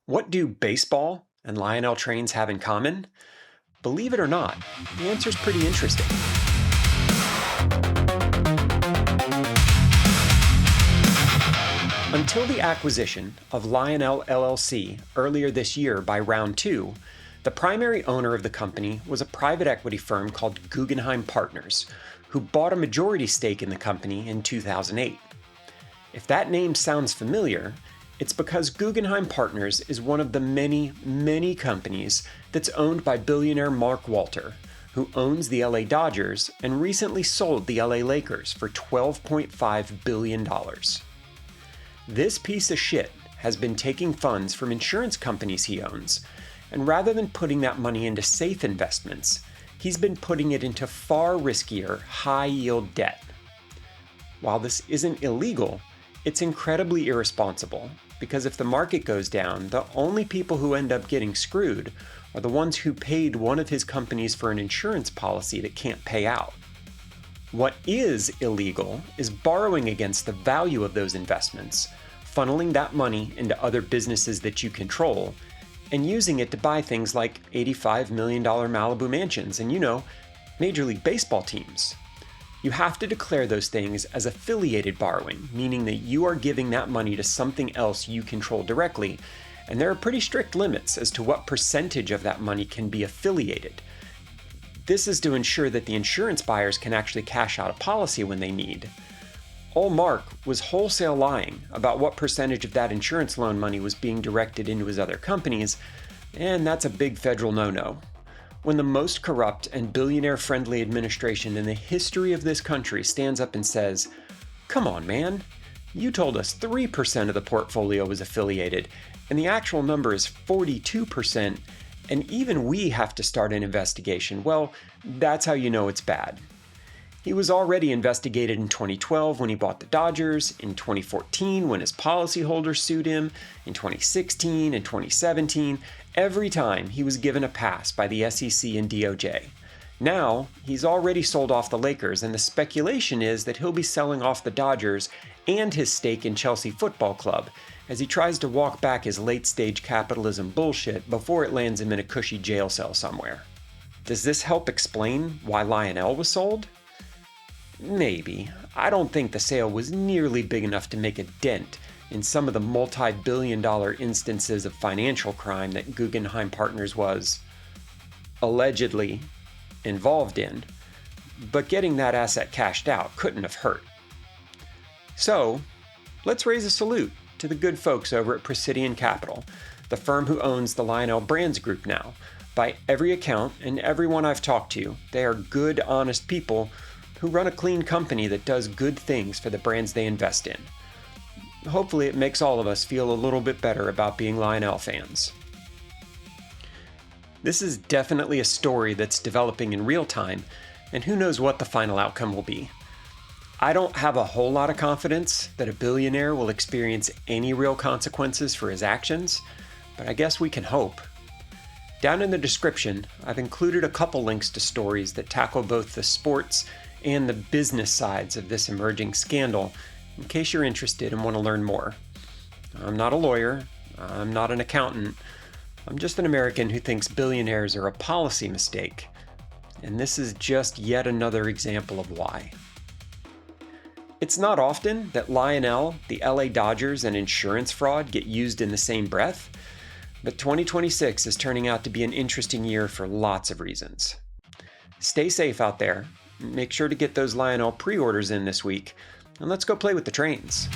What do baseball and Lionel trains have in common? Believe it or not, the answer's pretty interesting. Until the acquisition of Lionel LLC earlier this year by Round 2, the primary owner of the company was a private equity firm called Guggenheim Partners, who bought a majority stake in the company in 2008. If that name sounds familiar, it's because Guggenheim Partners is one of the many companies that's owned by billionaire Mark Walter, who owns the LA Dodgers and recently sold the LA Lakers for $12.5 billion. This piece of shit has been taking funds from insurance companies he owns, and rather than putting that money into safe investments, he's been putting it into far riskier, high-yield debt. While this isn't illegal, it's incredibly irresponsible, because if the market goes down, the only people who end up getting screwed are the ones who paid one of his companies for an insurance policy that can't pay out. What is illegal is borrowing against the value of those investments, funneling that money into other businesses that you control, and using it to buy things like $85 million Malibu mansions and, Major League Baseball teams. You have to declare those things as affiliated borrowing, meaning that you are giving that money to something else you control directly, and there are pretty strict limits as to what percentage of that money can be affiliated. This is to ensure that the insurance buyers can actually cash out a policy when they need. Old Mark was wholesale lying about what percentage of that insurance loan money was being directed into his other companies, and that's a big federal no-no. When the most corrupt and billionaire-friendly administration in the history of this country stands up and says, "Come on, man, you told us 3% of the portfolio was affiliated, and the actual number is 42%, and even we have to start an investigation," well, that's how you know it's bad. He was already investigated in 2012 when he bought the Dodgers, in 2014 when his policyholders sued him, in 2016 and 2017. Every time he was given a pass by the SEC and DOJ. Now, he's already sold off the Lakers, and the speculation is that he'll be selling off the Dodgers and his stake in Chelsea Football Club as he tries to walk back his late-stage capitalism bullshit before it lands him in a cushy jail cell somewhere. Does this help explain why Lionel was sold? Maybe. I don't think the sale was nearly big enough to make a dent in some of the multi-billion-dollar instances of financial crime that Guggenheim Partners was allegedly involved in, but getting that asset cashed out couldn't have hurt. So, let's raise a salute to the good folks over at Presidian Capital, the firm who owns the Lionel Brands group now. By every account and everyone I've talked to, they are good, honest people who run a clean company that does good things for the brands they invest in. Hopefully it makes all of us feel a little bit better about being Lionel fans. This is definitely a story that's developing in real time, and who knows what the final outcome will be. I don't have a whole lot of confidence that a billionaire will experience any real consequences for his actions, but I guess we can hope. Down in the description, I've included a couple links to stories that tackle both the sports and the business sides of this emerging scandal, in case you're interested and want to learn more. I'm not a lawyer, I'm not an accountant, I'm just an American who thinks billionaires are a policy mistake, and this is just yet another example of why. It's not often that Lionel, the LA Dodgers, and insurance fraud get used in the same breath, but 2026 is turning out to be an interesting year for lots of reasons. Stay safe out there. Make sure to get those Lionel pre-orders in this week, and let's go play with the trains.